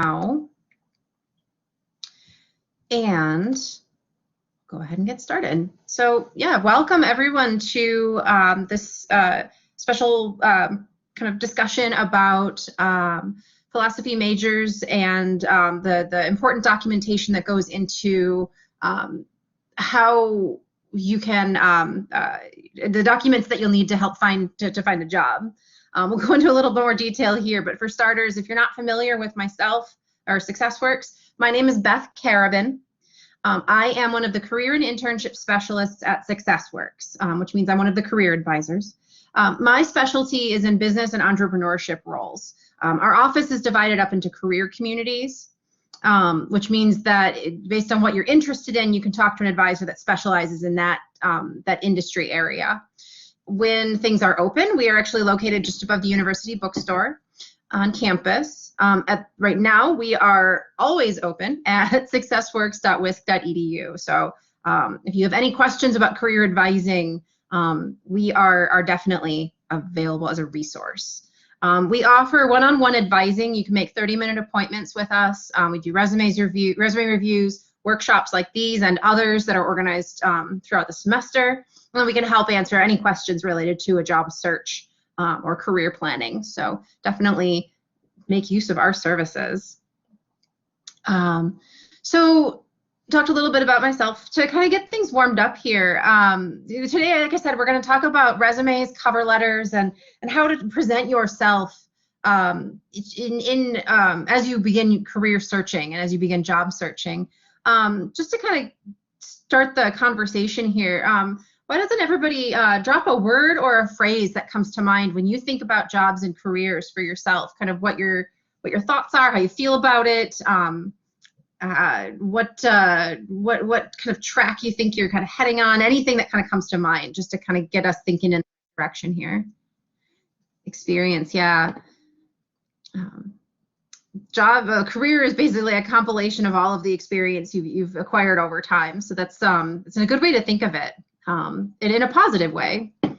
now and go ahead and get started. So yeah, welcome everyone to this special kind of discussion about philosophy majors and the important documentation that goes into how you can, the documents that you'll need to help find a job. We'll go into a little bit more detail here, but for starters, if you're not familiar with myself or SuccessWorks, my name is Beth Carabin. I am one of the career and internship specialists at SuccessWorks, which means I'm one of the career advisors. My specialty is in business and entrepreneurship roles. Our office is divided up into career communities, which means that based on what you're interested in, you can talk to an advisor that specializes in that, that industry area. When things are open, we are actually located just above the university bookstore on campus. Right now, we are always open at successworks.wisc.edu. So if you have any questions about career advising, we are definitely available as a resource. We offer one-on-one advising. You can make 30-minute appointments with us. We do resume reviews, workshops like these and others that are organized throughout the semester. And then we can help answer any questions related to a job search or career planning. So definitely make use of our services. So talked a little bit about myself to kind of get things warmed up here. Today, like I said, we're going to talk about resumes, cover letters, and how to present yourself as you begin career searching and as you begin job searching. Just to kind of start the conversation here, why doesn't everybody drop a word or a phrase that comes to mind when you think about jobs and careers for yourself? Kind of what your thoughts are, how you feel about it, what kind of track you think you're kind of heading on, anything that kind of comes to mind, just to kind of get us thinking in the direction here. Experience, yeah. Career is basically a compilation of all of the experience you've acquired over time. So that's it's a good way to think of it, and in a positive way. Let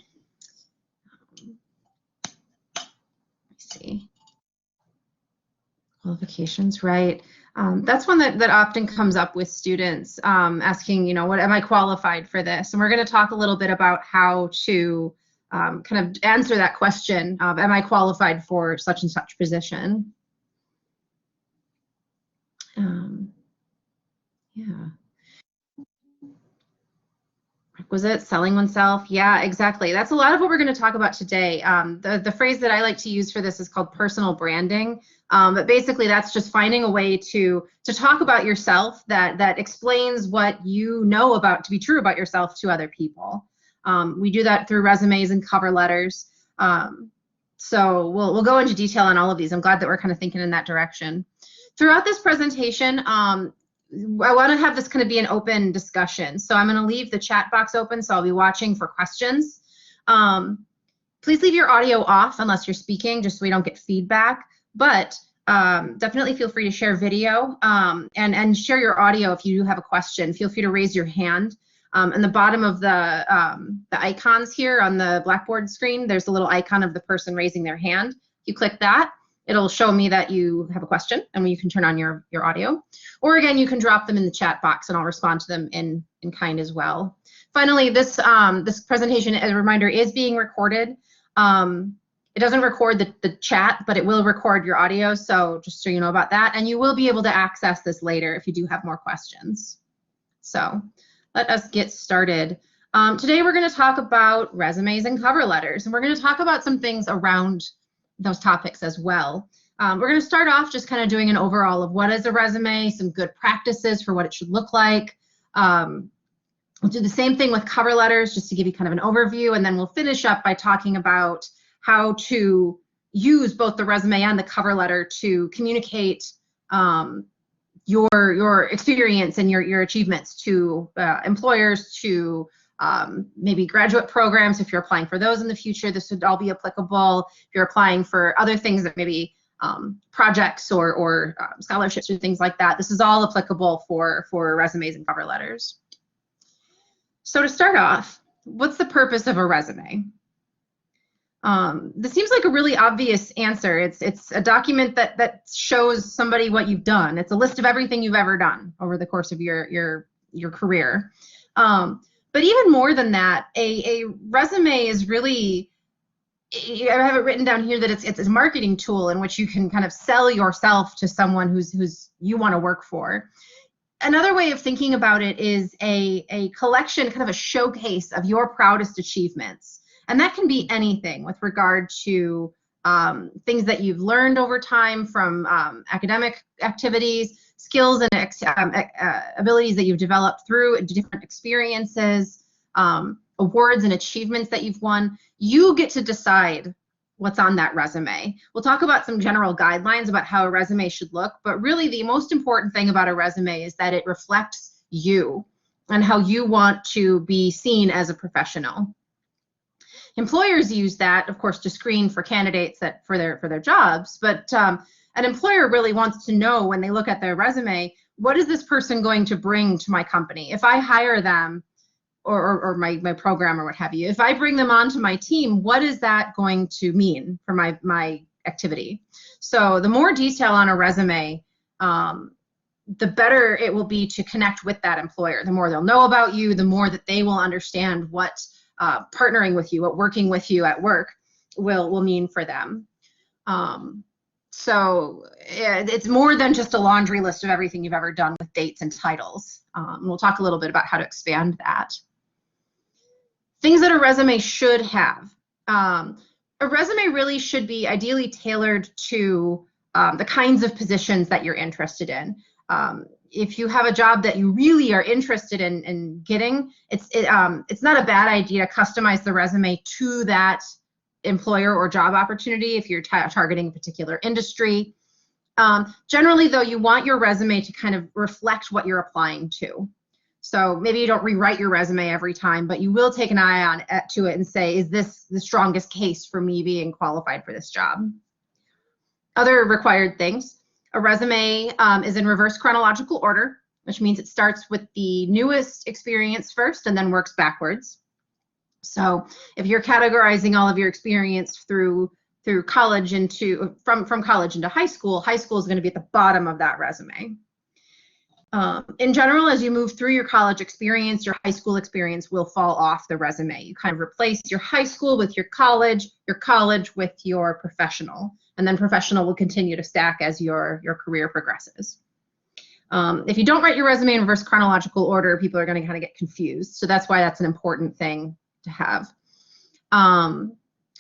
me see. Qualifications, right? That's one that often comes up with students asking, you know, what am I qualified for this? And we're going to talk a little bit about how to kind of answer that question of, am I qualified for such and such position? Yeah. Requisite, selling oneself. Yeah, exactly. That's a lot of what we're going to talk about today. The phrase that I like to use for this is called personal branding. But basically, that's just finding a way to talk about yourself that explains what you know about to be true about yourself to other people. We do that through resumes and cover letters. So we'll go into detail on all of these. I'm glad that we're kind of thinking in that direction. Throughout this presentation, I want to have this kind of be an open discussion. So I'm going to leave the chat box open, so I'll be watching for questions. Please leave your audio off unless you're speaking, just so we don't get feedback. But definitely feel free to share video and share your audio if you do have a question. Feel free to raise your hand. In the bottom of the icons here on the Blackboard screen, there's a little icon of the person raising their hand. If you click that, it'll show me that you have a question and you can turn on your audio. Or again, you can drop them in the chat box and I'll respond to them in kind as well. Finally, this presentation, as a reminder, is being recorded. It doesn't record the chat, but it will record your audio, so just so you know about that. And you will be able to access this later if you do have more questions. So let us get started. Today we're going to talk about resumes and cover letters, and we're going to talk about some things around those topics as well. We're going to start off just kind of doing an overall of what is a resume, some good practices for what it should look like. We'll do the same thing with cover letters just to give you kind of an overview, and then we'll finish up by talking about how to use both the resume and the cover letter to communicate your experience and your achievements to employers, to maybe graduate programs. If you're applying for those in the future, this would all be applicable. If you're applying for other things that maybe projects or scholarships or things like that, this is all applicable for resumes and cover letters. So to start off, what's the purpose of a resume? This seems like a really obvious answer. It's a document that shows somebody what you've done. It's a list of everything you've ever done over the course of your career. But even more than that, a resume is really, I have it written down here that it's a marketing tool in which you can kind of sell yourself to someone who's you want to work for. Another way of thinking about it is a collection, kind of a showcase of your proudest achievements. And that can be anything with regard to things that you've learned over time from academic activities, skills and abilities that you've developed through different experiences, awards and achievements that you've won. You get to decide what's on that resume. We'll talk about some general guidelines about how a resume should look, but really the most important thing about a resume is that it reflects you and how you want to be seen as a professional. Employers use that, of course, to screen for candidates for their jobs, but an employer really wants to know when they look at their resume, what is this person going to bring to my company? If I hire them, or my program or what have you, if I bring them onto my team, what is that going to mean for my activity? So the more detail on a resume, the better it will be to connect with that employer. The more they'll know about you, the more that they will understand what partnering with you, what working with you at work will mean for them. So it's more than just a laundry list of everything you've ever done with dates and titles. We'll talk a little bit about how to expand that. Things that a resume should have. A resume really should be ideally tailored to the kinds of positions that you're interested in. If you have a job that you really are interested in getting, it's not a bad idea to customize the resume to that employer or job opportunity if you're targeting a particular industry. Generally, though, you want your resume to kind of reflect what you're applying to. So maybe you don't rewrite your resume every time, but you will take an eye to it and say, is this the strongest case for me being qualified for this job? Other required things. A resume is in reverse chronological order, which means it starts with the newest experience first and then works backwards. So if you're categorizing all of your experience through college from college into high school is going to be at the bottom of that resume. In general, as you move through your college experience, your high school experience will fall off the resume. You kind of replace your high school with your college with your professional, and then professional will continue to stack as your career progresses. If you don't write your resume in reverse chronological order, people are going to kind of get confused. So that's why that's an important thing to have.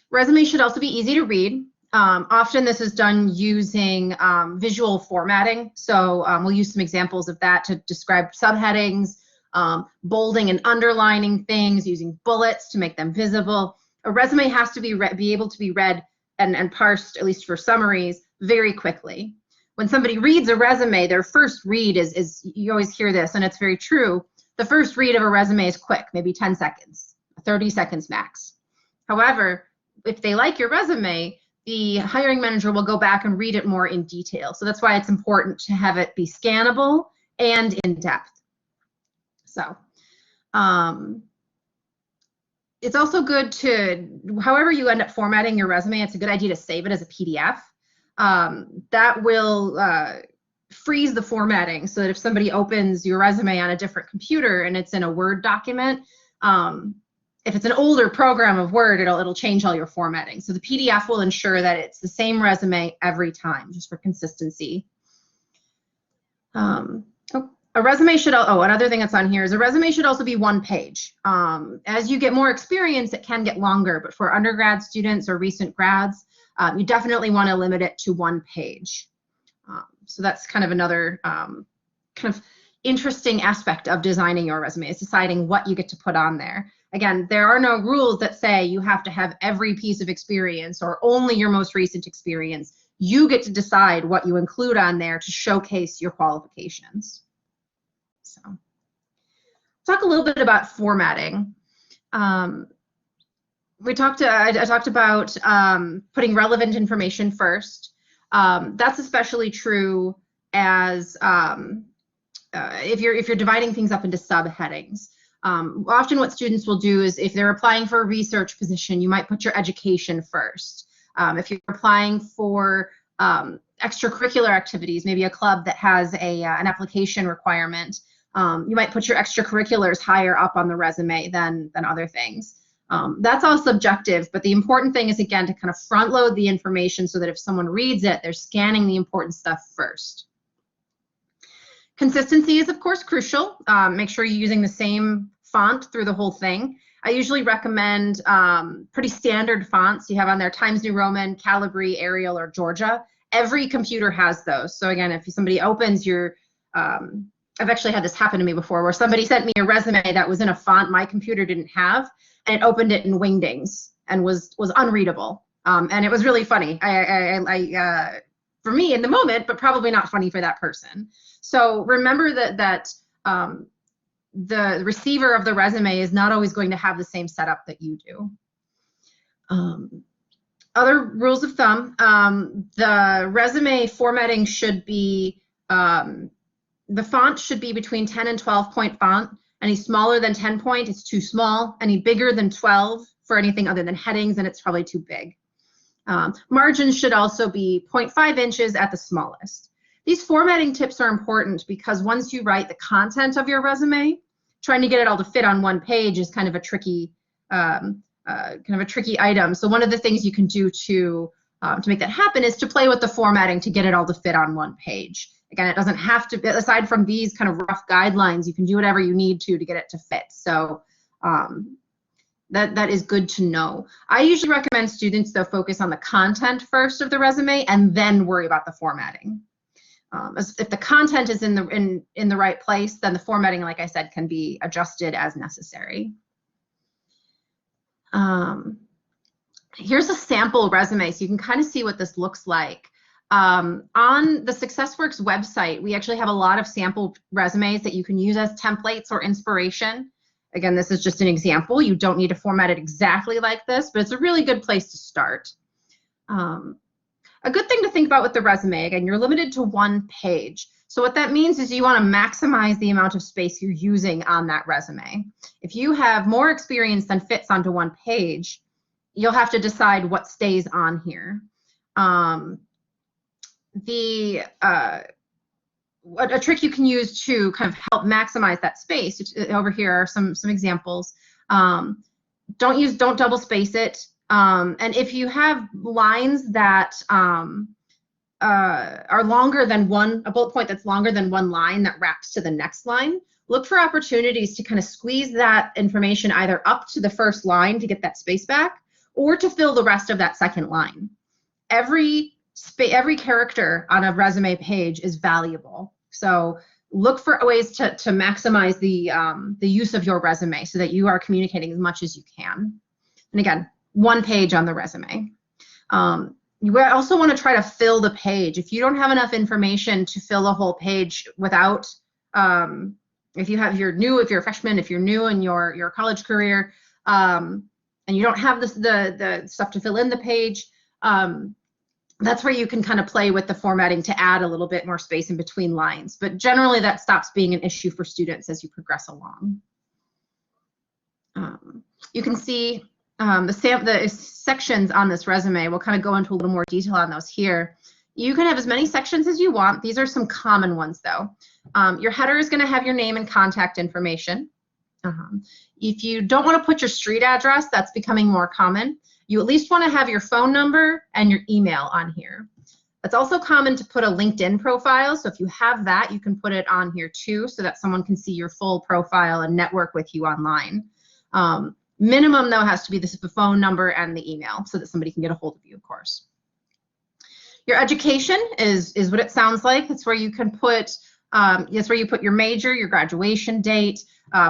Resume should also be easy to read. Often this is done using visual formatting. So we'll use some examples of that to describe subheadings, bolding and underlining things, using bullets to make them visible. A resume has to be able to be read and parsed, at least for summaries, very quickly. When somebody reads a resume, their first read is you always hear this, and it's very true, the first read of a resume is quick, maybe 10 seconds, 30 seconds max. However, if they like your resume, the hiring manager will go back and read it more in detail. So that's why it's important to have it be scannable and in depth. So it's also good to, however you end up formatting your resume, it's a good idea to save it as a PDF. That will freeze the formatting so that if somebody opens your resume on a different computer and it's in a Word document, if it's an older program of Word, it'll change all your formatting. So the PDF will ensure that it's the same resume every time, just for consistency. A resume should, another thing that's on here is a resume should also be one page. As you get more experience, it can get longer, but for undergrad students or recent grads, you definitely want to limit it to one page. So that's kind of another kind of interesting aspect of designing your resume, is deciding what you get to put on there. Again, there are no rules that say you have to have every piece of experience or only your most recent experience. You get to decide what you include on there to showcase your qualifications. So, talk a little bit about formatting. I talked about putting relevant information first. That's especially true as if you're dividing things up into subheadings. Often what students will do is if they're applying for a research position, you might put your education first. If you're applying for extracurricular activities, maybe a club that has an application requirement, you might put your extracurriculars higher up on the resume than other things. That's all subjective, but the important thing is, again, to kind of front load the information so that if someone reads it, they're scanning the important stuff first. Consistency is, of course, crucial. Make sure you're using the same font through the whole thing. I usually recommend pretty standard fonts. You have on there Times New Roman, Calibri, Arial, or Georgia. Every computer has those. So again, if somebody opens your, I've actually had this happen to me before, where somebody sent me a resume that was in a font my computer didn't have, and it opened it in Wingdings and was unreadable. And it was really funny. For me in the moment, but probably not funny for that person. So remember that the receiver of the resume is not always going to have the same setup that you do. Other rules of thumb, the resume formatting should be, the font should be between 10 and 12 point font. Any smaller than 10 point, it's too small. Any bigger than 12 for anything other than headings, and it's probably too big. Margins should also be 0.5 inches at the smallest. These formatting tips are important because once you write the content of your resume, trying to get it all to fit on one page is kind of a tricky item. So one of the things you can do to make that happen is to play with the formatting to get it all to fit on one page. Again, it doesn't have to, aside from these kind of rough guidelines, you can do whatever you need to get it to fit. So that is good to know. I usually recommend students, though, focus on the content first of the resume and then worry about the formatting. If the content is in the right place, then the formatting, like I said, can be adjusted as necessary. Here's a sample resume, so you can kind of see what this looks like. On the SuccessWorks website, we actually have a lot of sample resumes that you can use as templates or inspiration. Again, this is just an example. You don't need to format it exactly like this, but it's a really good place to start. A good thing to think about with the resume, again, you're limited to one page. So what that means is you want to maximize the amount of space you're using on that resume. If you have more experience than fits onto one page, you'll have to decide what stays on here. A trick you can use to kind of help maximize that space, which over here are some examples. Don't double space it. And if you have lines that are longer than a bullet point that's longer than one line that wraps to the next line, look for opportunities to kind of squeeze that information either up to the first line to get that space back or to fill the rest of that second line. Every character on a resume page is valuable. So look for ways to maximize the use of your resume so that you are communicating as much as you can. And again, one page on the resume. You also want to try to fill the page. If you don't have enough information to fill the whole page without, if you're a freshman, if you're new in your college career, and you don't have the stuff to fill in the page, that's where you can kind of play with the formatting to add a little bit more space in between lines. But generally that stops being an issue for students as you progress along. You can see the sections on this resume. We'll kind of go into a little more detail on those here. You can have as many sections as you want. These are some common ones though. Your header is going to have your name and contact information. If you don't want to put your street address, that's becoming more common. You at least want to have your phone number and your email on here. It's also common to put a LinkedIn profile. So if you have that, you can put it on here too so that someone can see your full profile and network with you online. Minimum though has to be the phone number and the email so that somebody can get a hold of you, of course. Your education is what it sounds like. It's where you can put, it's where you put your major, your graduation date.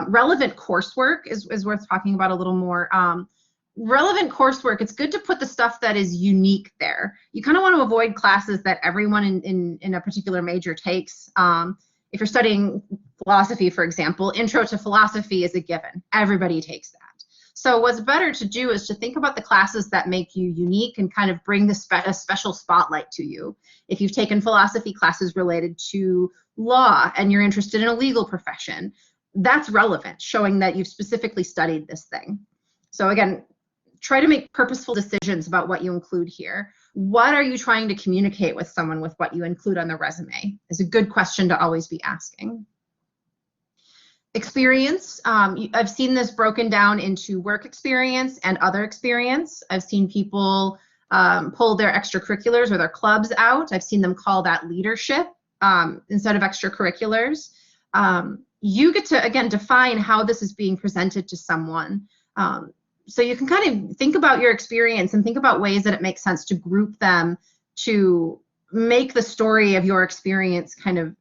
Relevant coursework is worth talking about a little more. Relevant coursework, it's good to put the stuff that is unique there. You kind of want to avoid classes that everyone in a particular major takes. If you're studying philosophy, for example, intro to philosophy is a given. Everybody takes that. So what's better to do is to think about the classes that make you unique and kind of bring a special spotlight to you. If you've taken philosophy classes related to law and you're interested in a legal profession, that's relevant, showing that you've specifically studied this thing. So again, try to make purposeful decisions about what you include here. What are you trying to communicate with someone with what you include on the resume is a good question to always be asking. Experience, I've seen this broken down into work experience and other experience. I've seen people pull their extracurriculars or their clubs out. I've seen them call that leadership instead of extracurriculars. You get to, again, define how this is being presented to someone. So you can kind of think about your experience and think about ways that it makes sense to group them to make the story of your experience kind of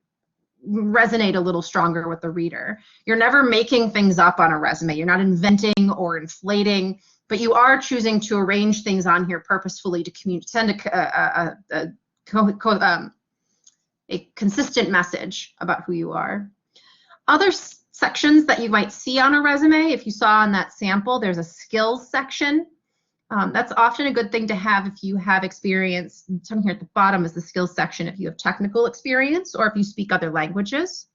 resonate a little stronger with the reader. You're never making things up on a resume. You're not inventing or inflating, but you are choosing to arrange things on here purposefully to send a consistent message about who you are. Other sections that you might see on a resume, if you saw on that sample, there's a skills section. That's often a good thing to have if you have experience. Down here at the bottom is the skills section if you have technical experience or if you speak other languages.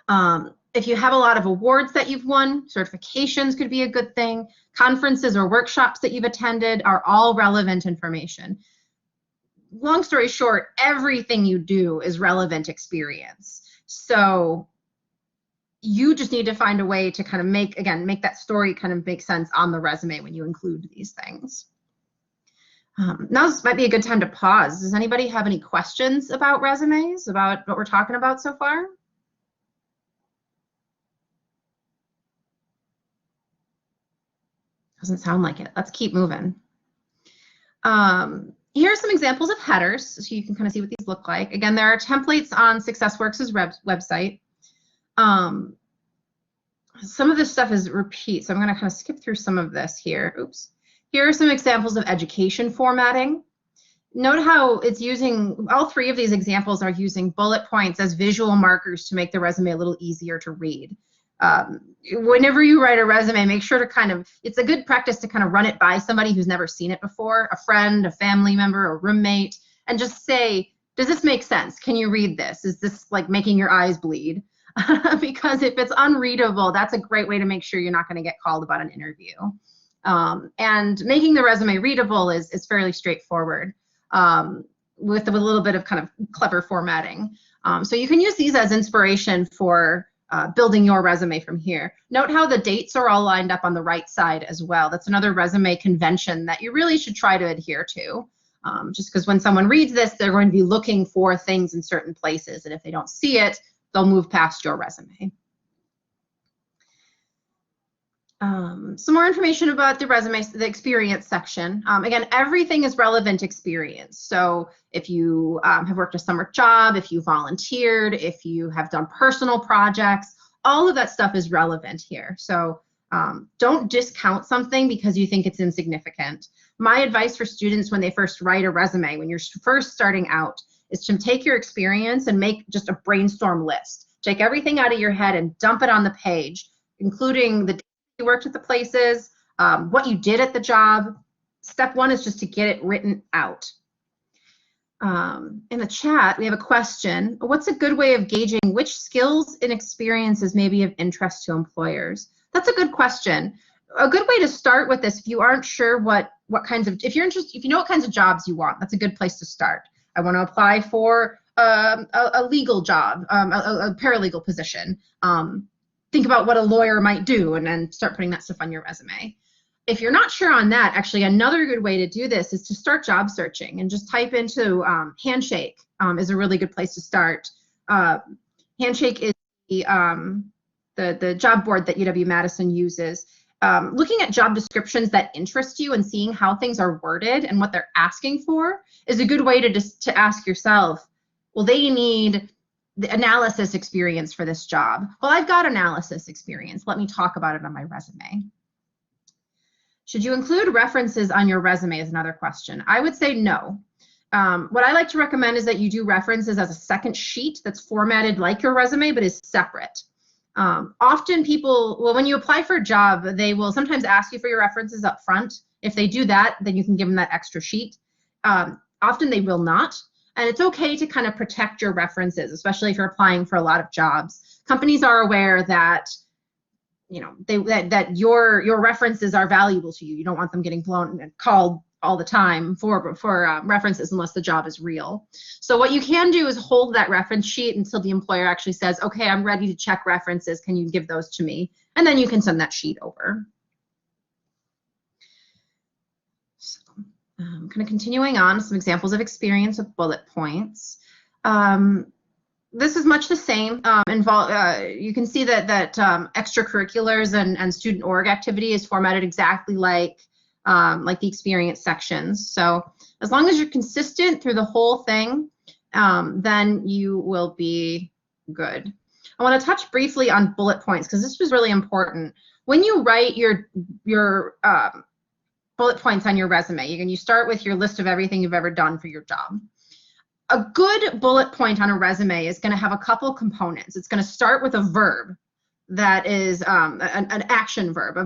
If you have a lot of awards that you've won, certifications could be a good thing. Conferences or workshops that you've attended are all relevant information. Long story short, everything you do is relevant experience. So you just need to find a way to kind of make that story kind of make sense on the resume when you include these things. Now this might be a good time to pause. Does anybody have any questions about resumes, about what we're talking about so far? Doesn't sound like it. Let's keep moving. Here are some examples of headers, so you can kind of see what these look like. Again, there are templates on SuccessWorks' website. Some of this stuff is repeat, so I'm going to kind of skip through some of this here. Oops. Here are some examples of education formatting. Note how it's using, all three of these examples are using bullet points as visual markers to make the resume a little easier to read. Whenever you write a resume, make sure to kind of, it's a good practice to kind of run it by somebody who's never seen it before, a friend, a family member, a roommate, and just say, does this make sense? Can you read this? Is this like making your eyes bleed? Because if it's unreadable, that's a great way to make sure you're not going to get called about an interview. And making the resume readable is fairly straightforward with a little bit of kind of clever formatting. So you can use these as inspiration for building your resume from here. Note how the dates are all lined up on the right side as well. That's another resume convention that you really should try to adhere to. Just because when someone reads this, they're going to be looking for things in certain places, and if they don't see it, they'll move past your resume. Some more information about the resume, the experience section. Again, everything is relevant experience. So if you have worked a summer job, if you volunteered, if you have done personal projects, all of that stuff is relevant here. So don't discount something because you think it's insignificant. My advice for students when they first write a resume, when you're first starting out, is to take your experience and make just a brainstorm list. Take everything out of your head and dump it on the page, including the you worked at the places, what you did at the job. Step one is just to get it written out. In the chat, we have a question. What's a good way of gauging which skills and experiences may be of interest to employers? That's a good question. A good way to start with this, if you aren't sure what kinds of, if you're interested, if you know what kinds of jobs you want, that's a good place to start. I want to apply for a legal job, a paralegal position. Think about what a lawyer might do and then start putting that stuff on your resume. If you're not sure on that, actually another good way to do this is to start job searching and just type into Handshake is a really good place to start. Handshake is the job board that UW-Madison uses. Looking at job descriptions that interest you and seeing how things are worded and what they're asking for is a good way to ask yourself, well, they need the analysis experience for this job. Well, I've got analysis experience. Let me talk about it on my resume. Should you include references on your resume is another question. I would say no. What I like to recommend is that you do references as a second sheet that's formatted like your resume but is separate. Often people, well, when you apply for a job, they will sometimes ask you for your references up front. If they do that, then you can give them that extra sheet. Often they will not. And it's okay to kind of protect your references, especially if you're applying for a lot of jobs, Companies are aware that that your references are valuable to you. You don't want them getting called all the time for references unless the job is real. So what you can do is hold that reference sheet until the employer actually says, okay, I'm ready to check references. Can you give those to me? And then you can send that sheet over. So kind of continuing on, some examples of experience with bullet points. This is much the same. You can see that extracurriculars and student org activity is formatted exactly like the experience sections. So as long as you're consistent through the whole thing, then you will be good. I want to touch briefly on bullet points because this was really important. When you write your bullet points on your resume, you start with your list of everything you've ever done for your job. A good bullet point on a resume is going to have a couple components. It's going to start with a verb that is an action verb,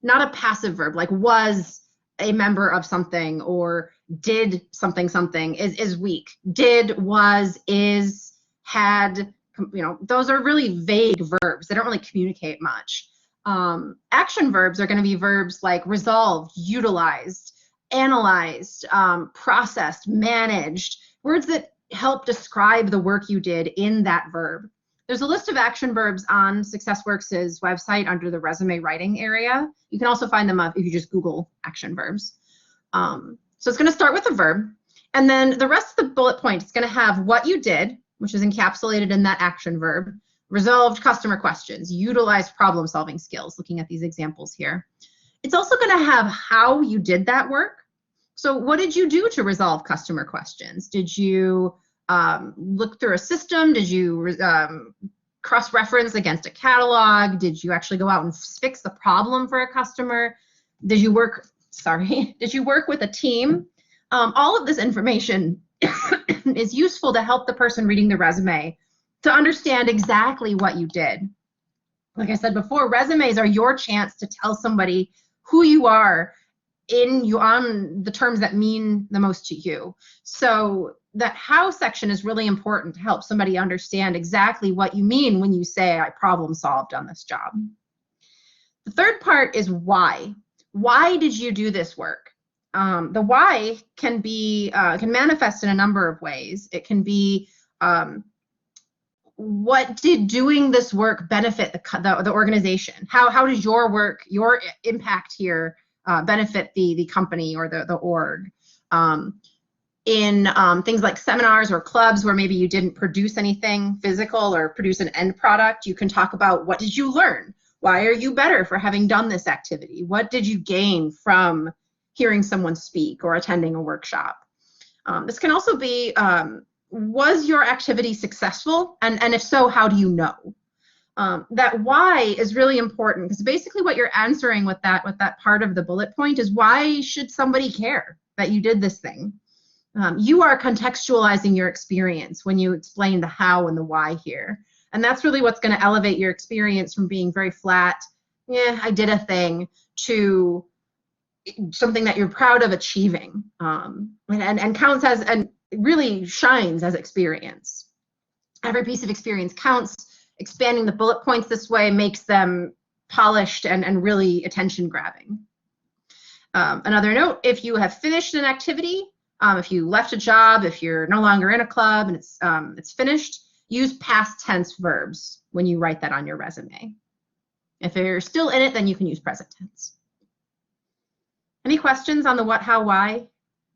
not a passive verb, like was a member of something or did something is weak. Did, was, is, had, those are really vague verbs. They don't really communicate much. Action verbs are going to be verbs like resolved, utilized, analyzed, processed, managed, words that help describe the work you did in that verb. There's a list of action verbs on SuccessWorks' website under the resume writing area. You can also find them up if you just Google action verbs. So it's going to start with a verb, and then the rest of the bullet point is going to have what you did, which is encapsulated in that action verb, resolved customer questions, utilized problem-solving skills, looking at these examples here. It's also going to have how you did that work. So what did you do to resolve customer questions? Did you look through a system? Did you cross-reference against a catalog? Did you actually go out and fix the problem for a customer? Did you work with a team? All of this information is useful to help the person reading the resume to understand exactly what you did. Like I said before, resumes are your chance to tell somebody who you are on the terms that mean the most to you. So that how section is really important to help somebody understand exactly what you mean when you say I problem solved on this job. The third part is why. Why did you do this work? The why can manifest in a number of ways. It can be what did doing this work benefit the organization? How does your work, your impact here benefit the company or the org? In things like seminars or clubs where maybe you didn't produce anything physical or produce an end product, you can talk about what did you learn? Why are you better for having done this activity? What did you gain from hearing someone speak or attending a workshop? This can also be, was your activity successful? And if so, how do you know? That why is really important because basically what you're answering with that part of the bullet point is why should somebody care that you did this thing? You are contextualizing your experience when you explain the how and the why here. And that's really what's going to elevate your experience from being very flat, yeah, I did a thing, to something that you're proud of achieving and counts as, and really shines as experience. Every piece of experience counts. Expanding the bullet points this way makes them polished and really attention grabbing. Another note, if you have finished an activity, if you left a job, if you're no longer in a club and it's finished, use past tense verbs when you write that on your resume. If you're still in it, then you can use present tense. Any questions on the what, how, why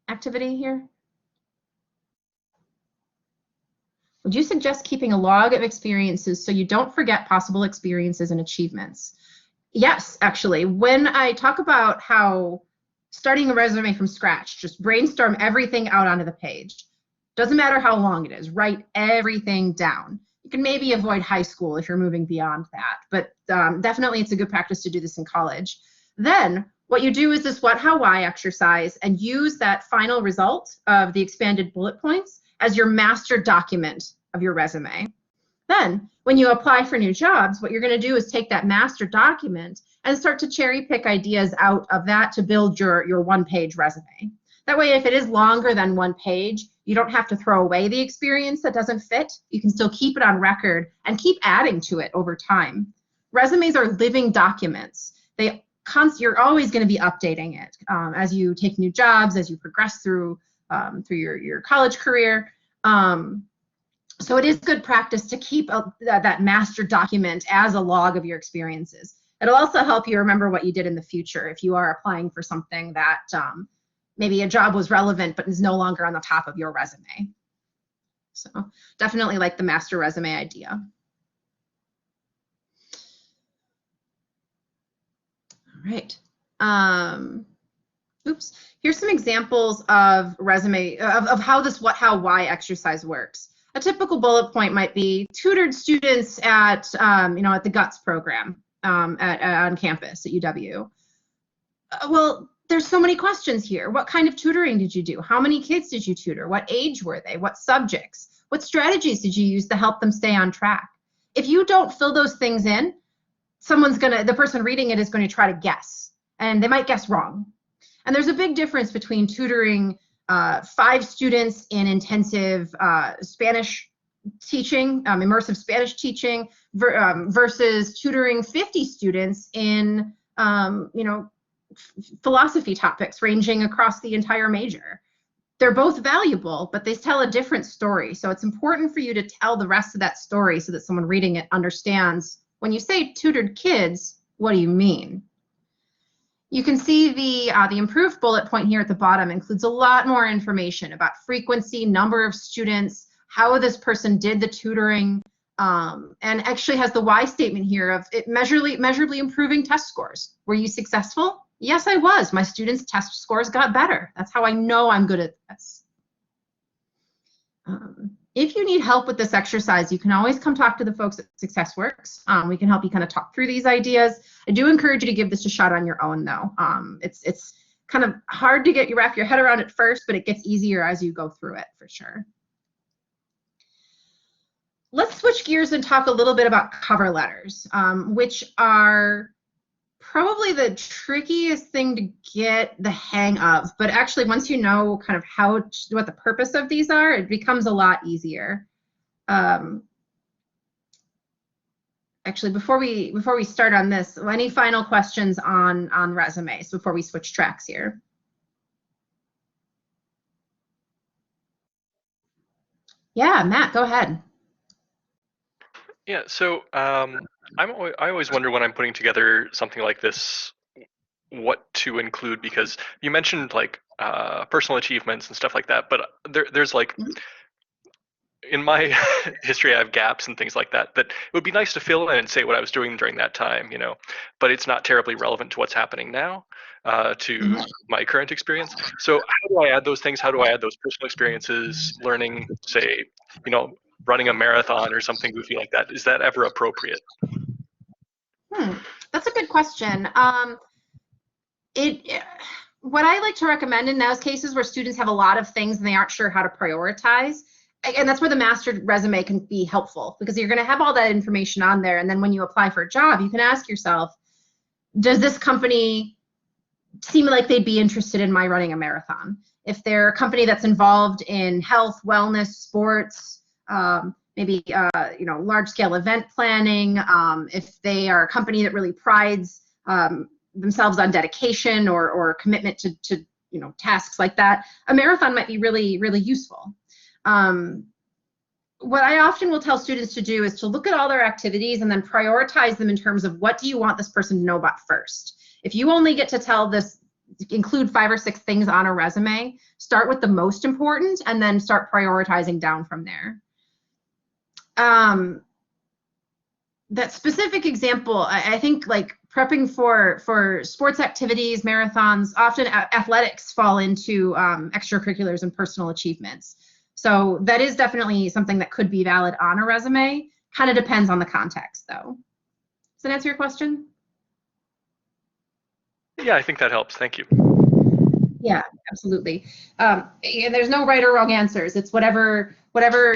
activity here? Would you suggest keeping a log of experiences so you don't forget possible experiences and achievements? Yes, actually. When I talk about how starting a resume from scratch, just brainstorm everything out onto the page. Doesn't matter how long it is, write everything down. You can maybe avoid high school if you're moving beyond that, but definitely it's a good practice to do this in college. Then what you do is this what, how, why exercise and use that final result of the expanded bullet points as your master document of your resume. Then, when you apply for new jobs, what you're going to do is take that master document and start to cherry pick ideas out of that to build your one-page resume. That way, if it is longer than 1 page, you don't have to throw away the experience that doesn't fit. You can still keep it on record and keep adding to it over time. Resumes are living documents. You're always going to be updating it as you take new jobs, as you progress through your college career. So it is good practice to keep that master document as a log of your experiences. It'll also help you remember what you did in the future if you are applying for something that maybe a job was relevant but is no longer on the top of your resume. So definitely like the master resume idea. All right. Oops. Here's some examples of resume of how this what, how, why exercise works. A typical bullet point might be tutored students at at the GUTS program on campus at UW. Well, there's so many questions here. What kind of tutoring did you do? How many kids did you tutor? What age were they? What subjects? What strategies did you use to help them stay on track? If you don't fill those things in, the person reading it is going to try to guess, and they might guess wrong. And there's a big difference between tutoring 5 students in intensive Spanish teaching, immersive Spanish teaching, versus tutoring 50 students in, philosophy topics ranging across the entire major. They're both valuable, but they tell a different story. So it's important for you to tell the rest of that story so that someone reading it understands, when you say tutored kids, what do you mean? You can see the improved bullet point here at the bottom includes a lot more information about frequency, number of students, how this person did the tutoring, and actually has the why statement here of it measurably improving test scores. Were you successful? Yes, I was. My students' test scores got better. That's how I know I'm good at this. If you need help with this exercise, you can always come talk to the folks at SuccessWorks. We can help you kind of talk through these ideas. I do encourage you to give this a shot on your own, though. It's kind of hard to wrap your head around at first, but it gets easier as you go through it, for sure. Let's switch gears and talk a little bit about cover letters, which are probably the trickiest thing to get the hang of, but actually once you know kind of what the purpose of these are, it becomes a lot easier. Actually, before we start on this, any final questions on resumes before we switch tracks here? Yeah, Matt, go ahead. Yeah, so I always wonder when I'm putting together something like this what to include, because you mentioned like personal achievements and stuff like that, but there's like, in my history I have gaps and things like that it would be nice to fill in and say what I was doing during that time, but it's not terribly relevant to what's happening now, to my current experience. So how do I add those things? How do I add those personal experiences, learning, say, running a marathon or something goofy like that? Is that ever appropriate? That's a good question. What I like to recommend in those cases where students have a lot of things and they aren't sure how to prioritize, and that's where the master resume can be helpful, because you're going to have all that information on there, and then when you apply for a job, you can ask yourself, does this company seem like they'd be interested in my running a marathon? If they're a company that's involved in health, wellness, sports, maybe large-scale event planning, if they are a company that really prides themselves on dedication or commitment to tasks like that, a marathon might be really, really useful. What I often will tell students to do is to look at all their activities and then prioritize them in terms of what do you want this person to know about first. If you only get to include 5 or 6 things on a resume, start with the most important and then start prioritizing down from there. That specific example, I think, like prepping for sports activities, marathons, often athletics fall into extracurriculars and personal achievements. So that is definitely something that could be valid on a resume. Kind of depends on the context, though. Does that answer your question? Yeah, I think that helps. Thank you. Yeah, absolutely. And there's no right or wrong answers. It's whatever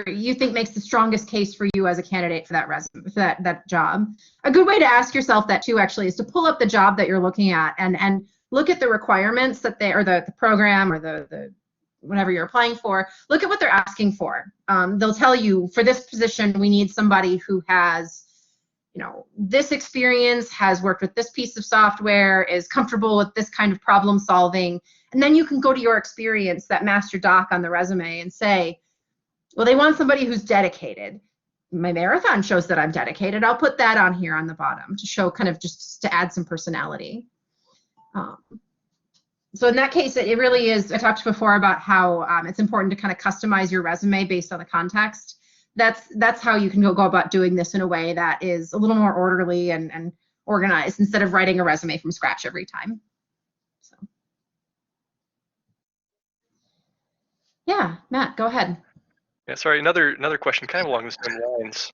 you think makes the strongest case for you as a candidate for that resume, for that job. A good way to ask yourself that too, actually, is to pull up the job that you're looking at and look at the requirements that they, or the program or the whatever you're applying for, look at what they're asking for. They'll tell you, for this position, we need somebody who has, this experience, has worked with this piece of software, is comfortable with this kind of problem solving. And then you can go to your experience, that master doc on the resume, and say, well, they want somebody who's dedicated. My marathon shows that I'm dedicated. I'll put that on here on the bottom to show, kind of just to add some personality. So in that case, it really is, I talked before about how it's important to kind of customize your resume based on the context. That's how you can go about doing this in a way that is a little more orderly and organized, instead of writing a resume from scratch every time. So yeah, Matt, go ahead. Yeah, sorry, another question kind of along the same lines.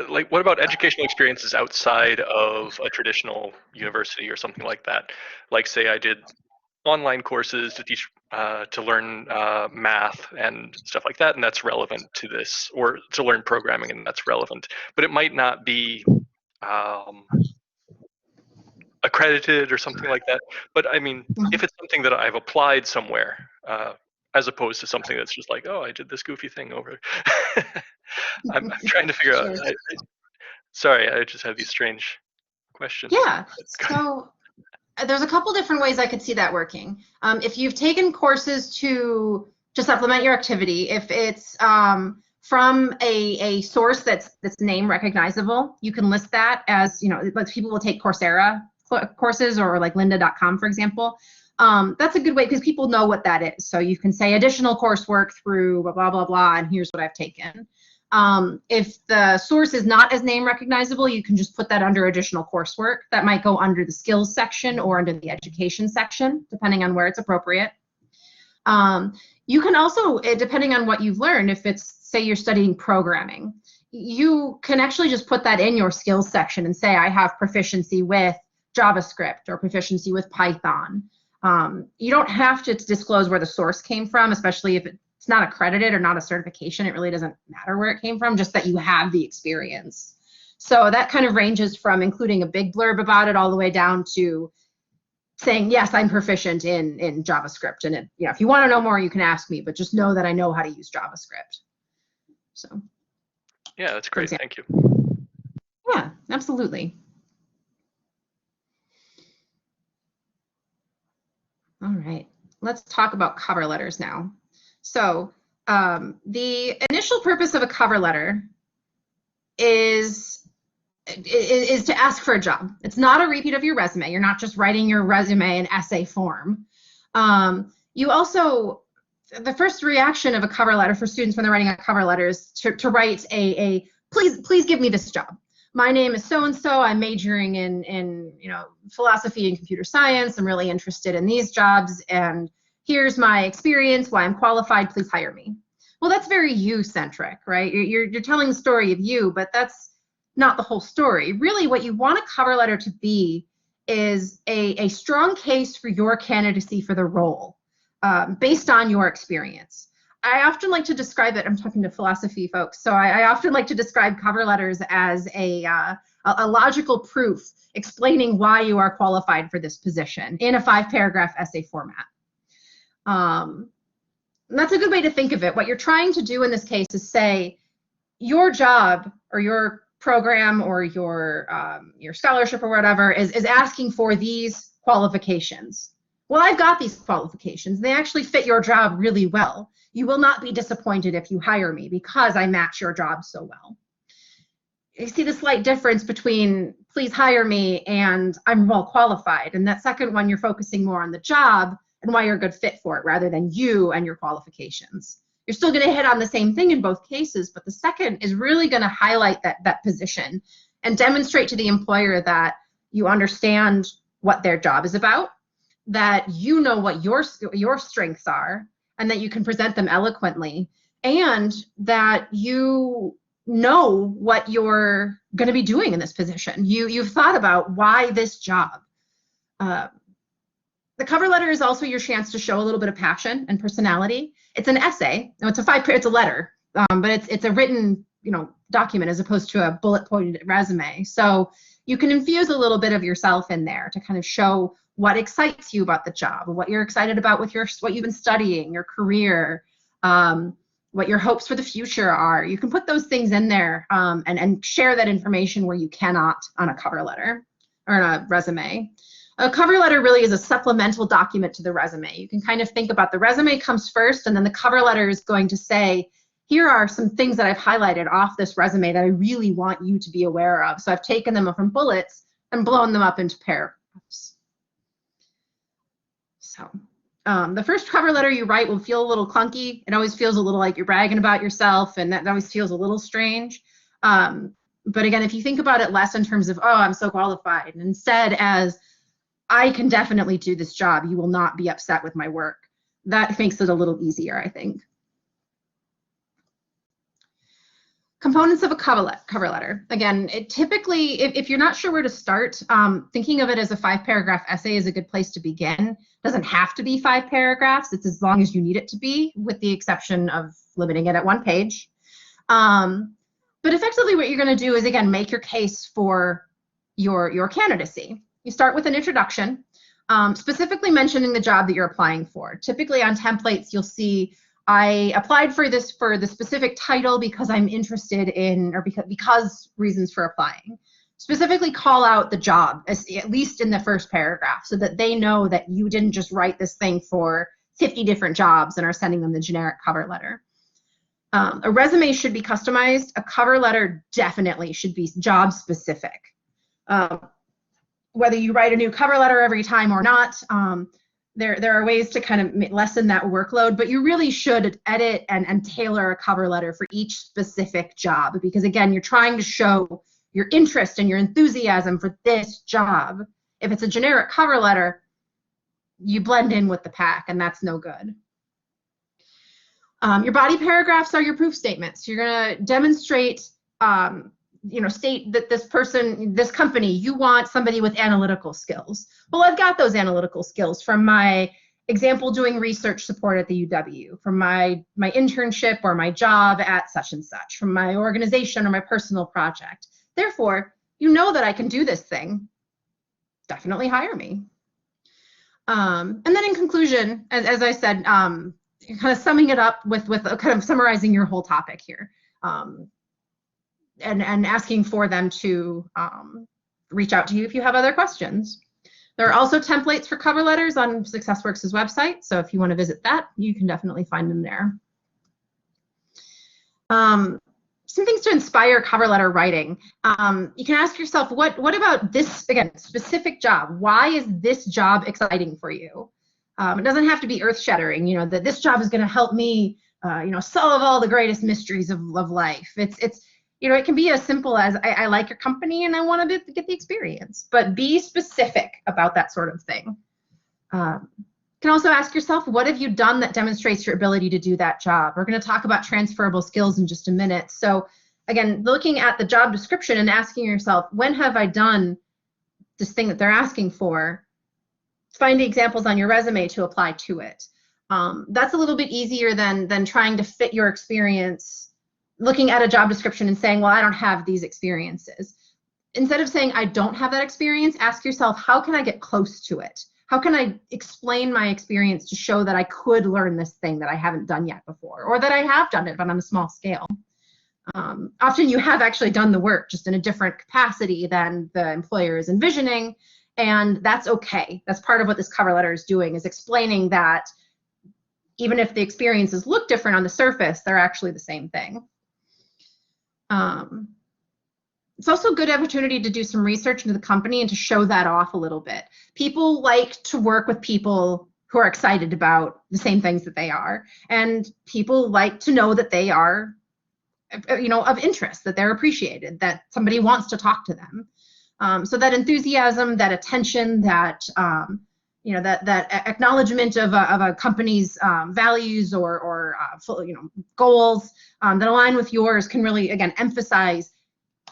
Like, what about educational experiences outside of a traditional university or something like that? Like, say I did online courses to teach, to learn math and stuff like that, and that's relevant to this, or to learn programming, and that's relevant. But it might not be accredited or something like that. But I mean, if it's something that I've applied somewhere, as opposed to something that's just like, oh, I did this goofy thing over. I'm trying to figure out. Sorry, I just have these strange questions. Yeah, so there's a couple different ways I could see that working. If you've taken courses to supplement your activity, if it's from a source that's name recognizable, you can list that as, like people will take Coursera courses, or like lynda.com, for example. That's a good way, because people know what that is. So you can say additional coursework through blah, blah, blah, blah, and here's what I've taken. If the source is not as name recognizable, you can just put that under additional coursework. That might go under the skills section or under the education section, depending on where it's appropriate. You can also, depending on what you've learned, if it's, say you're studying programming, you can actually just put that in your skills section and say, I have proficiency with JavaScript or proficiency with Python. You don't have to disclose where the source came from, especially if it's not accredited or not a certification. It really doesn't matter where it came from, just that you have the experience. So that kind of ranges from including a big blurb about it all the way down to saying, yes, I'm proficient in JavaScript. And if you want to know more, you can ask me, but just know that I know how to use JavaScript. So yeah, that's great. Thank you. Yeah, absolutely. All right, let's talk about cover letters now. So the initial purpose of a cover letter is to ask for a job. It's not a repeat of your resume. You're not just writing your resume in essay form. You also, the first reaction of a cover letter for students when they're writing a cover letter is to write please give me this job. My name is so-and-so. I'm majoring in philosophy and computer science. I'm really interested in these jobs, and here's my experience, why I'm qualified, please hire me. Well, that's very you-centric, right? You're telling the story of you, but that's not the whole story. Really, what you want a cover letter to be is a strong case for your candidacy for the role, based on your experience. I often like to describe it, I'm talking to philosophy folks, so I often like to describe cover letters as a logical proof explaining why you are qualified for this position in a 5-paragraph essay format. That's a good way to think of it. What you're trying to do in this case is say your job or your program or your scholarship or whatever is asking for these qualifications. Well, I've got these qualifications. They actually fit your job really well. You will not be disappointed if you hire me because I match your job so well. You see the slight difference between please hire me and I'm well qualified. And that second one, you're focusing more on the job and why you're a good fit for it rather than you and your qualifications. You're still going to hit on the same thing in both cases, but the second is really going to highlight that position and demonstrate to the employer that you understand what their job is about, that you know what your strengths are, and that you can present them eloquently, and that you know what you're going to be doing in this position. You've thought about why this job. The cover letter is also your chance to show a little bit of passion and personality. It's an essay. No, it's a letter, but it's a written document as opposed to a bullet pointed resume. So you can infuse a little bit of yourself in there to kind of show what excites you about the job, what you're excited about with what you've been studying, your career, what your hopes for the future are. You can put those things in there and share that information where you cannot on a cover letter or on a resume. A cover letter really is a supplemental document to the resume. You can kind of think about the resume comes first, and then the cover letter is going to say, here are some things that I've highlighted off this resume that I really want you to be aware of. So I've taken them from bullets and blown them up into paragraphs. So the first cover letter you write will feel a little clunky. It always feels a little like you're bragging about yourself, and that always feels a little strange. But again, if you think about it less in terms of, oh, I'm so qualified, and instead as, I can definitely do this job, you will not be upset with my work, that makes it a little easier, I think. Components of a cover letter. Again, it typically, if you're not sure where to start, thinking of it as a 5-paragraph essay is a good place to begin. It doesn't have to be 5 paragraphs. It's as long as you need it to be, with the exception of limiting it at 1 page. But effectively what you're going to do is, again, make your case for your candidacy. You start with an introduction, specifically mentioning the job that you're applying for. Typically on templates, you'll see, I applied for the specific title because I'm interested in, or because reasons for applying. Specifically call out the job, at least in the first paragraph, so that they know that you didn't just write this thing for 50 different jobs and are sending them the generic cover letter. A resume should be customized. A cover letter definitely should be job specific. Whether you write a new cover letter every time or not, there are ways to kind of lessen that workload, but you really should edit and tailor a cover letter for each specific job, because again, you're trying to show your interest and your enthusiasm for this job. If it's a generic cover letter, you blend in with the pack, and that's no good. Your body paragraphs are your proof statements. You're going to demonstrate, state that this company, you want somebody with analytical skills. Well, I've got those analytical skills from my example doing research support at the UW, from my internship or my job at such and such, from my organization or my personal project. Therefore, you know that I can do this thing. Definitely hire me. And then in conclusion, as I said, kind of summing it up with kind of summarizing your whole topic here. And asking for them to reach out to you if you have other questions. There are also templates for cover letters on SuccessWorks' website, so if you want to visit that, you can definitely find them there. Some things to inspire cover letter writing. You can ask yourself, what about this, again, specific job? Why is this job exciting for you? It doesn't have to be earth-shattering, that this job is going to help me, solve all the greatest mysteries of life. It can be as simple as, I like your company and I want to get the experience, but be specific about that sort of thing. You can also ask yourself, what have you done that demonstrates your ability to do that job? We're going to talk about transferable skills in just a minute. So again, looking at the job description and asking yourself, when have I done this thing that they're asking for? Find examples on your resume to apply to it. That's a little bit easier than trying to fit your experience, looking at a job description and saying, well, I don't have these experiences. Instead of saying, I don't have that experience, ask yourself, how can I get close to it? How can I explain my experience to show that I could learn this thing that I haven't done yet before, or that I have done it, but on a small scale? Often you have actually done the work, just in a different capacity than the employer is envisioning, and that's okay. That's part of what this cover letter is doing, is explaining that even if the experiences look different on the surface, they're actually the same thing. It's also a good opportunity to do some research into the company and to show that off a little bit. People like to work with people who are excited about the same things that they are, and people like to know that they are, of interest, that they're appreciated, that somebody wants to talk to them. So that enthusiasm, that attention, that that acknowledgement of a company's values or goals that align with yours can really, again, emphasize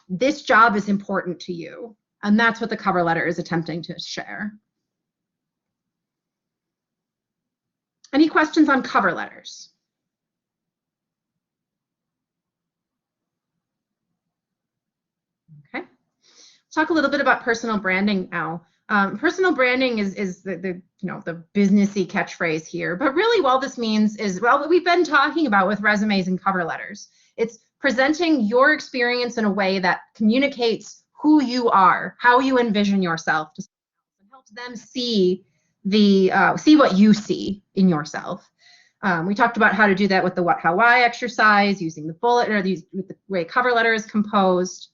this job is important to you. And that's what the cover letter is attempting to share. Any questions on cover letters? Okay. talk a little bit about personal branding now. Personal branding is the the businessy catchphrase here, but really what this means is, well, what we've been talking about with resumes and cover letters. It's presenting your experience in a way that communicates who you are, how you envision yourself, and helps them see see what you see in yourself. We talked about how to do that with the what, how, why exercise, using the bullet, or with the way cover letter is composed.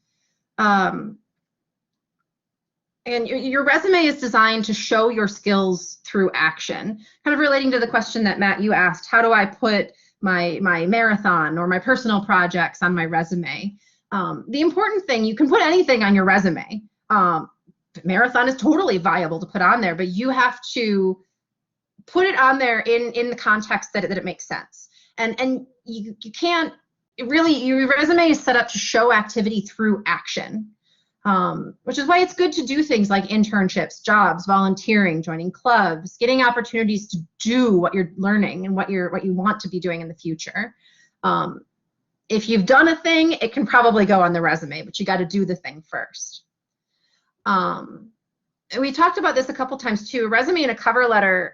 And your resume is designed to show your skills through action. Kind of relating to the question that Matt, you asked, how do I put my marathon or my personal projects on my resume? The important thing, you can put anything on your resume. Marathon is totally viable to put on there, but you have to put it on there in the context that it makes sense. And you can't really, your resume is set up to show activity through action. Which is why it's good to do things like internships, jobs, volunteering, joining clubs, getting opportunities to do what you're learning and what you want to be doing in the future. If you've done a thing, it can probably go on the resume, but you got to do the thing first. We talked about this a couple times too. A resume and a cover letter,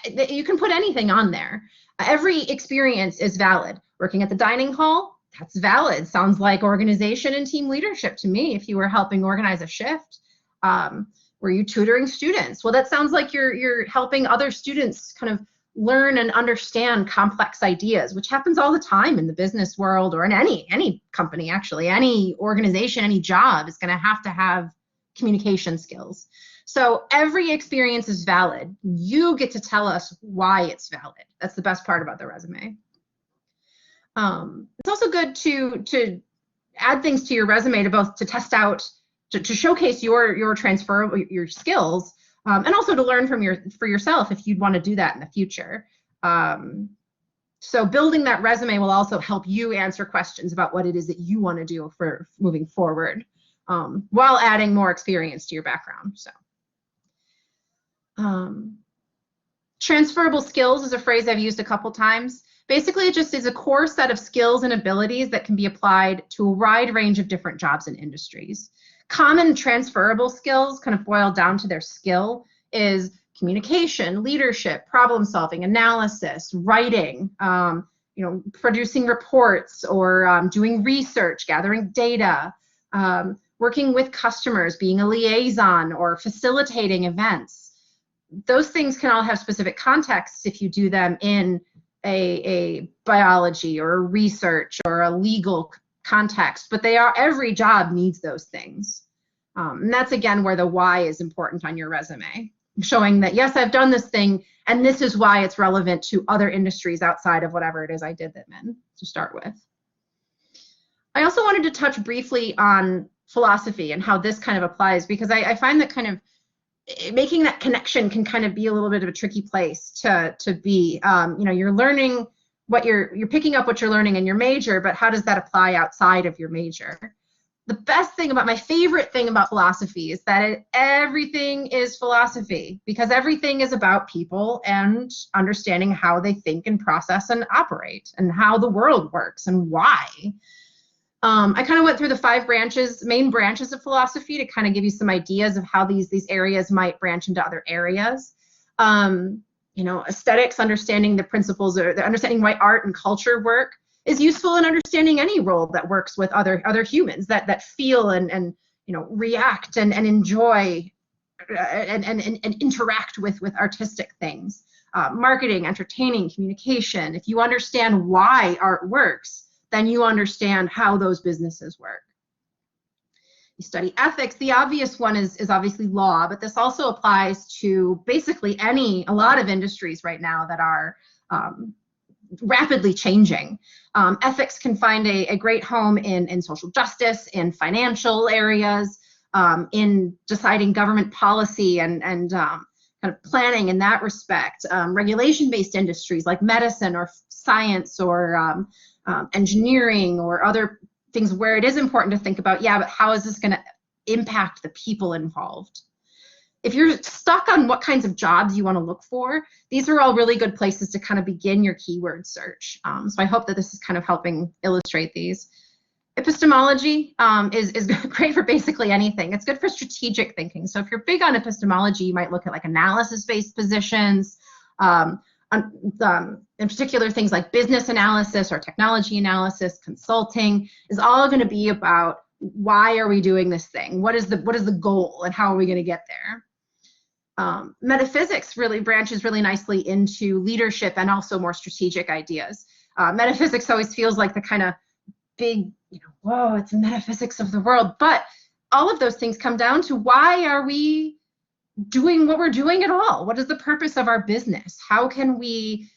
you can put anything on there. Every experience is valid. Working at the dining hall, that's valid. Sounds like organization and team leadership to me. If you were helping organize a shift, were you tutoring students? Well, that sounds like you're helping other students kind of learn and understand complex ideas, which happens all the time in the business world or in any company, actually. Any organization, any job is going to have communication skills. So every experience is valid. You get to tell us why it's valid. That's the best part about the resume. It's also good to add things to your resume to test out, to showcase your transferable, your skills, and also to learn for yourself if you'd want to do that in the future. So building that resume will also help you answer questions about what it is that you want to do for moving forward, while adding more experience to your background. So. Transferable skills is a phrase I've used a couple times. Basically, it just is a core set of skills and abilities that can be applied to a wide range of different jobs and industries. Common transferable skills, kind of boiled down to their skill, is communication, leadership, problem solving, analysis, writing, producing reports or doing research, gathering data, working with customers, being a liaison or facilitating events. Those things can all have specific contexts if you do them in a biology or a research or a legal context, but every job needs those things. And that's again where the why is important on your resume, showing that yes, I've done this thing and this is why it's relevant to other industries outside of whatever it is I did them in to start with. I also wanted to touch briefly on philosophy and how this kind of applies, because I find that kind of making that connection can kind of be a little bit of a tricky place to be. You're learning what you're picking up what you're learning in your major, but how does that apply outside of your major? The best thing about, my favorite thing about philosophy is that everything is philosophy, because everything is about people and understanding how they think and process and operate and how the world works and why. I kind of went through the main branches of philosophy to kind of give you some ideas of how these areas might branch into other areas. Aesthetics, understanding the principles, or understanding why art and culture work is useful in understanding any role that works with other humans that feel and react and enjoy and interact with artistic things. Marketing, entertaining, communication. If you understand why art works, then you understand how those businesses work. You study ethics. The obvious one is obviously law, but this also applies to basically a lot of industries right now that are rapidly changing. Ethics can find a great home in social justice, in financial areas, in deciding government policy and kind of planning in that respect. Regulation-based industries like medicine or science or engineering or other things where it is important to think about, but how is this going to impact the people involved? If you're stuck on what kinds of jobs you want to look for, these are all really good places to kind of begin your keyword search. So I hope that this is kind of helping illustrate these. Epistemology is great for basically anything. It's good for strategic thinking. So if you're big on epistemology, you might look at like analysis-based positions, um, in particular things like business analysis or technology analysis, consulting is all going to be about why are we doing this thing? What is the goal and how are we going to get there? Metaphysics really branches really nicely into leadership and also more strategic ideas. Metaphysics always feels like the kind of big, whoa, it's metaphysics of the world. But all of those things come down to why are we doing what we're doing at all? What is the purpose of our business? How can we,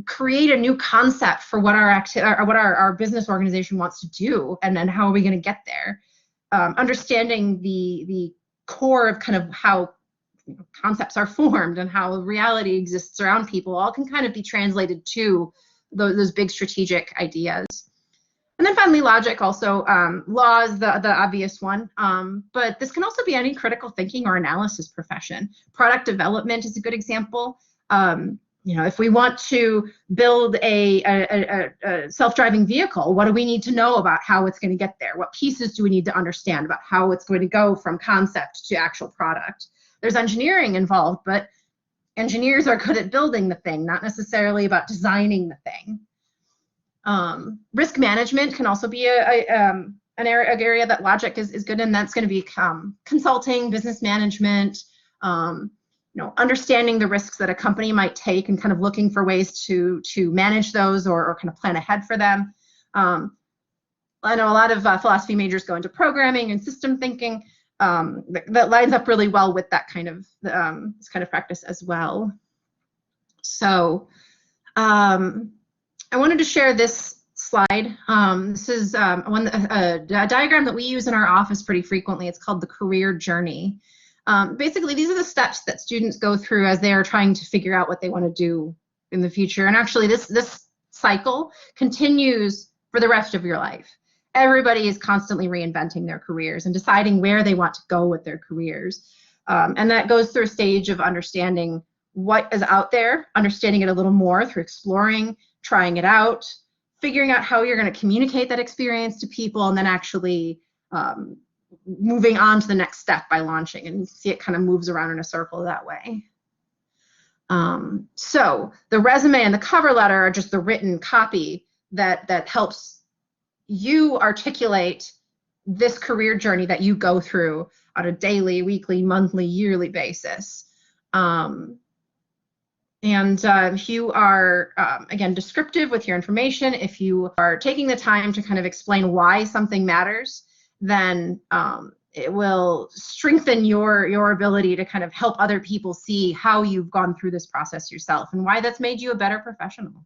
create a new concept for what our business organization wants to do, and then how are we going to get there? Understanding the core of kind of how concepts are formed and how reality exists around people all can kind of be translated to those big strategic ideas. And then finally, logic also. Law is the obvious one, but this can also be any critical thinking or analysis profession. Product development is a good example. If we want to build a self-driving vehicle, what do we need to know about how it's going to get there? What pieces do we need to understand about how it's going to go from concept to actual product? There's engineering involved, but engineers are good at building the thing, not necessarily about designing the thing. Risk management can also be an area that logic is good in. That's going to be consulting, business management, understanding the risks that a company might take and kind of looking for ways to manage those or kind of plan ahead for them. I know a lot of philosophy majors go into programming and system thinking. That lines up really well with that kind of this kind of practice as well. So I wanted to share this slide. This is a diagram that we use in our office pretty frequently. It's called the career journey. Basically, these are the steps that students go through as they are trying to figure out what they want to do in the future. And actually, this cycle continues for the rest of your life. Everybody is constantly reinventing their careers and deciding where they want to go with their careers. And that goes through a stage of understanding what is out there, understanding it a little more through exploring, trying it out, figuring out how you're going to communicate that experience to people, and then actually moving on to the next step by launching. And you see it kind of moves around in a circle that way. So the resume and the cover letter are just the written copy that helps you articulate this career journey that you go through on a daily, weekly, monthly, yearly basis. If you are, again, descriptive with your information, if you are taking the time to kind of explain why something matters, then it will strengthen your ability to kind of help other people see how you've gone through this process yourself and why that's made you a better professional.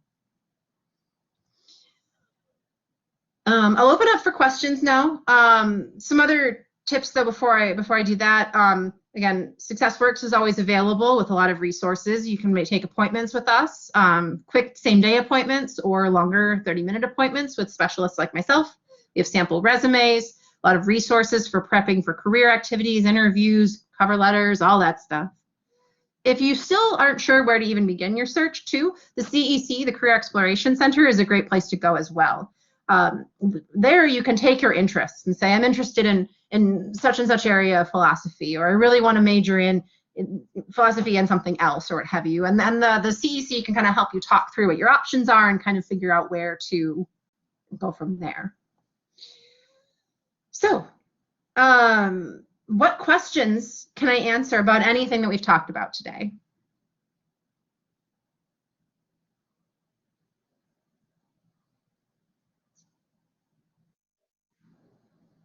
I'll open up for questions now. Some other tips though before I do that. Again, SuccessWorks is always available with a lot of resources. You can take appointments with us, quick same-day appointments or longer 30-minute appointments with specialists like myself. We have sample resumes, a lot of resources for prepping for career activities, interviews, cover letters, all that stuff. If you still aren't sure where to even begin your search too, the CEC, the Career Exploration Center, is a great place to go as well. There you can take your interests and say, I'm interested in such and such area of philosophy, or I really want to major in philosophy and something else, or what have you. And then the CEC can kind of help you talk through what your options are and kind of figure out where to go from there. So, what questions can I answer about anything that we've talked about today?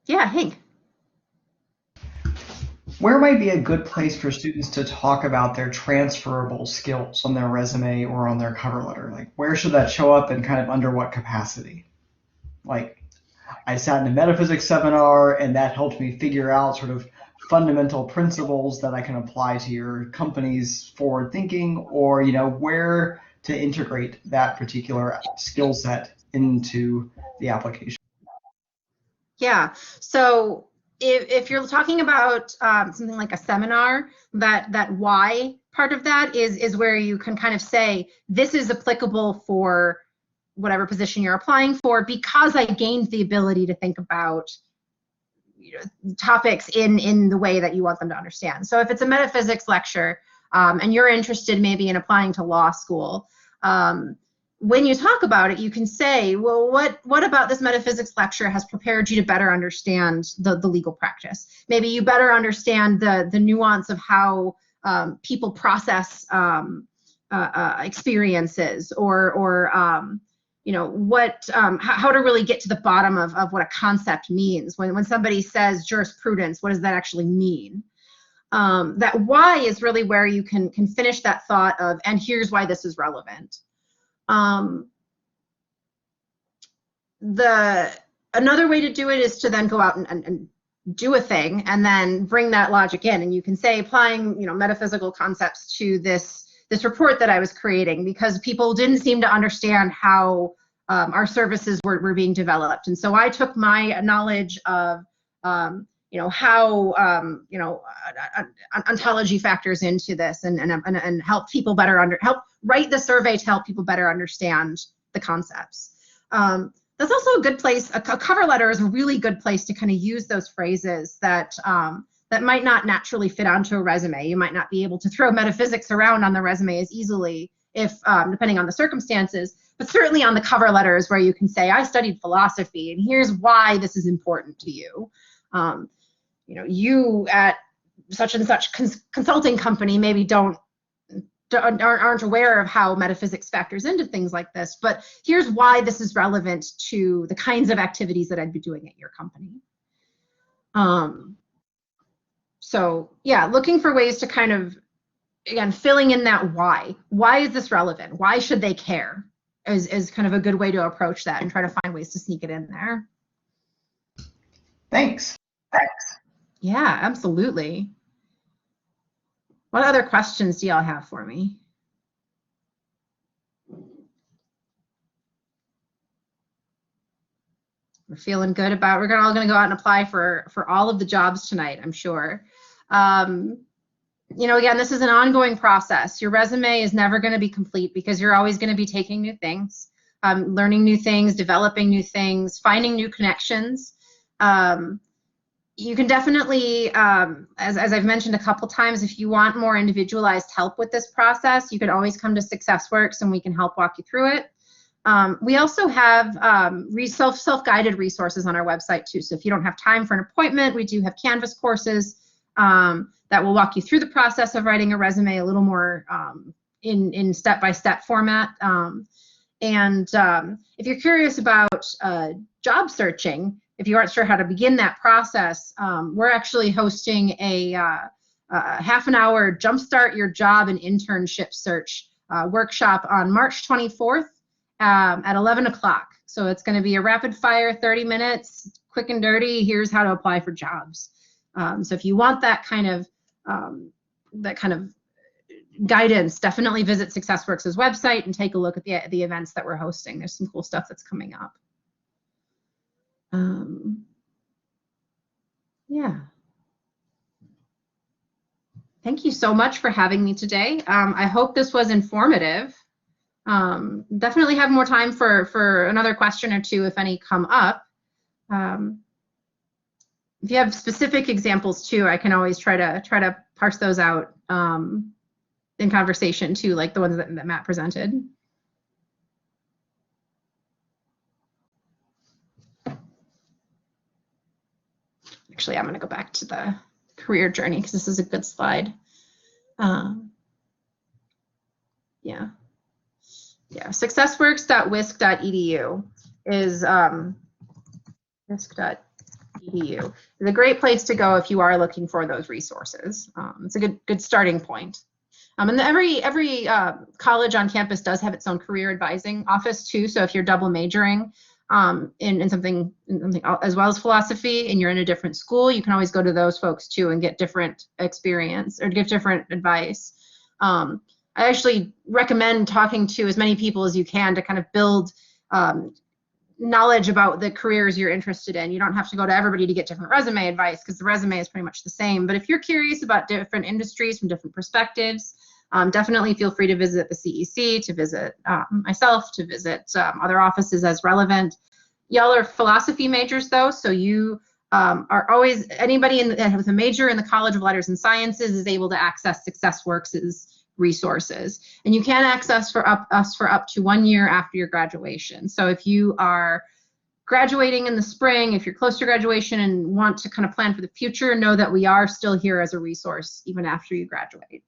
Yeah, Hank. Where might be a good place for students to talk about their transferable skills on their resume or on their cover letter? Like, where should that show up and kind of under what capacity? Like, I sat in a metaphysics seminar and that helped me figure out sort of fundamental principles that I can apply to your company's forward thinking, or, where to integrate that particular skill set into the application. Yeah, so if you're talking about something like a seminar, that why part of that is where you can kind of say, this is applicable for whatever position you're applying for, because I gained the ability to think about topics in the way that you want them to understand. So if it's a metaphysics lecture and you're interested maybe in applying to law school, when you talk about it, you can say, well, what about this metaphysics lecture has prepared you to better understand the legal practice? Maybe you better understand the nuance of how people process experiences, or how to really get to the bottom of what a concept means. When somebody says jurisprudence, what does that actually mean? That why is really where you can finish that thought of, and here's why this is relevant. Another way to do it is to then go out and do a thing and then bring that logic in, and you can say applying metaphysical concepts to this report that I was creating, because people didn't seem to understand how our services were being developed. And so I took my knowledge of how ontology factors into this, and help people better help write the survey to help people better understand the concepts. That's also a good place. A cover letter is a really good place to kind of use those phrases that might not naturally fit onto a resume. You might not be able to throw metaphysics around on the resume as easily, if depending on the circumstances, but certainly on the cover letters, where you can say, I studied philosophy and here's why this is important to you. You at such and such consulting company maybe aren't aware of how metaphysics factors into things like this, but here's why this is relevant to the kinds of activities that I'd be doing at your company. So yeah, looking for ways to kind of, again, filling in that why. Why is this relevant? Why should they care? Is kind of a good way to approach that, and try to find ways to sneak it in there. Thanks. Yeah, absolutely. What other questions do y'all have for me? We're feeling good about, we're all going to go out and apply for all of the jobs tonight, I'm sure. Again, this is an ongoing process. Your resume is never going to be complete, because you're always going to be taking new things, learning new things, developing new things, finding new connections. You can definitely, as I've mentioned a couple times, if you want more individualized help with this process, you can always come to SuccessWorks and we can help walk you through it. We also have self-guided resources on our website too. So if you don't have time for an appointment, we do have Canvas courses that will walk you through the process of writing a resume a little more in step-by-step format. If you're curious about job searching, if you aren't sure how to begin that process, we're actually hosting a half-an-hour Jumpstart Your Job and Internship Search workshop on March 24th at 11 o'clock. So it's going to be a rapid-fire 30 minutes, quick and dirty. Here's how to apply for jobs. So if you want that kind of guidance, definitely visit SuccessWorks' website and take a look at the events that we're hosting. There's some cool stuff that's coming up. Yeah. Thank you so much for having me today. I hope this was informative. Definitely have more time for another question or two if any come up. If you have specific examples too, I can always try to parse those out in conversation too, like the ones that Matt presented. Actually, I'm going to go back to the career journey because this is a good slide. Yeah, successworks.wisc.edu is wisc.edu is a great place to go if you are looking for those resources. It's a good starting point. And every college on campus does have its own career advising office too. So if you're double majoring in something as well as philosophy, and you're in a different school, you can always go to those folks too and get different experience or get different advice. I actually recommend talking to as many people as you can to kind of build knowledge about the careers you're interested in. You don't have to go to everybody to get different resume advice, because the resume is pretty much the same. But if you're curious about different industries from different perspectives, definitely feel free to visit the CEC, to visit myself, to visit other offices as relevant. Y'all are philosophy majors though, so you are always, anybody with a major in the College of Letters and Sciences is able to access SuccessWorks' resources. And you can access us for up to 1 year after your graduation. So if you are graduating in the spring, if you're close to graduation and want to kind of plan for the future, know that we are still here as a resource even after you graduate.